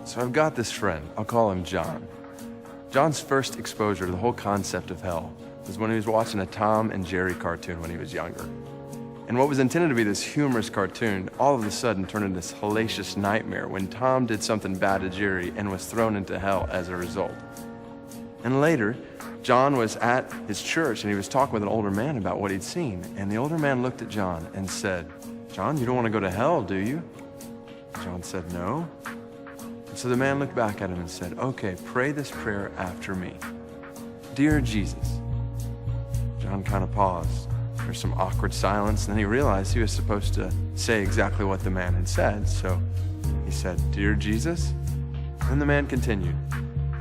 So I've got this friend, I'll call him John. John's first exposure to the whole concept of hell was when he was watching a Tom and Jerry cartoon when he was younger. And what was intended to be this humorous cartoon all of a sudden turned into this hellacious nightmare when Tom did something bad to Jerry and was thrown into hell as a result. And later, John was at his church and he was talking with an older man about what he'd seen. And the older man looked at John and said, "John, you don't want to go to hell, do you?" John said, "No." So the man looked back at him and said, "Okay, pray this prayer after me. Dear Jesus." John kind of paused. There's some awkward silence, and then he realized he was supposed to say exactly what the man had said. So he said, "Dear Jesus." And the man continued,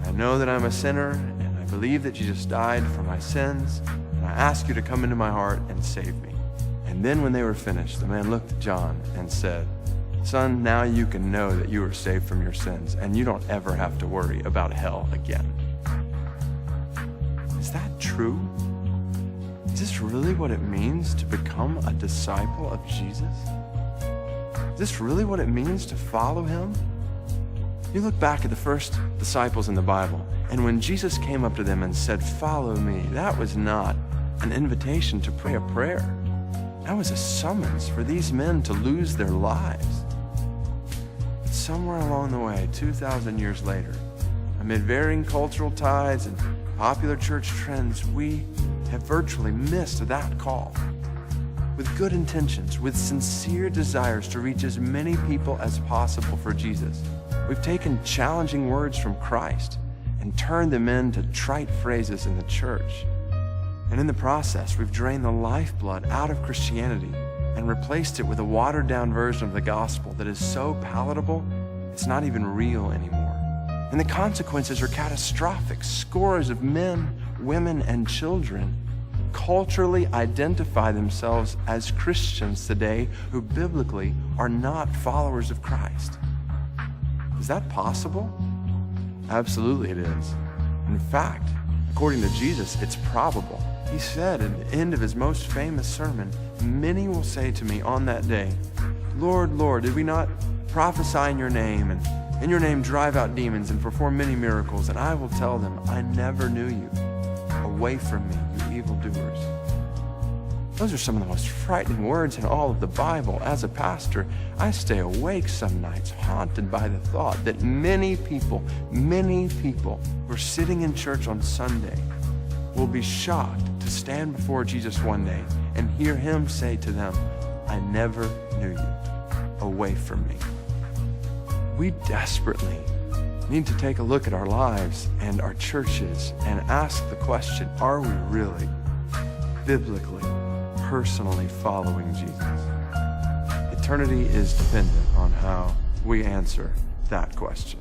"I know that I'm a sinner, and I believe that Jesus died for my sins, and I ask you to come into my heart and save me." And then when they were finished, the man looked at John and said, "Son, now you can know that you are saved from your sins, and you don't ever have to worry about hell again." Is that true? Is this really what it means to become a disciple of Jesus? Is this really what it means to follow him? You look back at the first disciples in the Bible, and when Jesus came up to them and said, "Follow me," that was not an invitation to pray a prayer. That was a summons for these men to lose their lives. But somewhere along the way, 2,000 years later, amid varying cultural tides and popular church trends, we have virtually missed that call. With good intentions, with sincere desires to reach as many people as possible for Jesus, we've taken challenging words from Christ and turned them into trite phrases in the church. And in the process, we've drained the lifeblood out of Christianity and replaced it with a watered-down version of the gospel that is so palatable, it's not even real anymore. And the consequences are catastrophic. Scores of men, women, and children culturally identify themselves as Christians today who biblically are not followers of Christ. Is that possible? Absolutely it is. In fact, according to Jesus, it's probable. He said at the end of his most famous sermon, "Many will say to me on that day, 'Lord, Lord, did we not prophesy in your name, and in your name drive out demons and perform many miracles?' And I will tell them, 'I never knew you. Away from me, you evildoers.'" Those are some of the most frightening words in all of the Bible. As a pastor, I stay awake some nights haunted by the thought that many people who are sitting in church on Sunday will be shocked to stand before Jesus one day and hear him say to them, "I never knew you. Away from me." We desperately need to take a look at our lives and our churches and ask the question, are we really, biblically, personally following Jesus? Eternity is dependent on how we answer that question.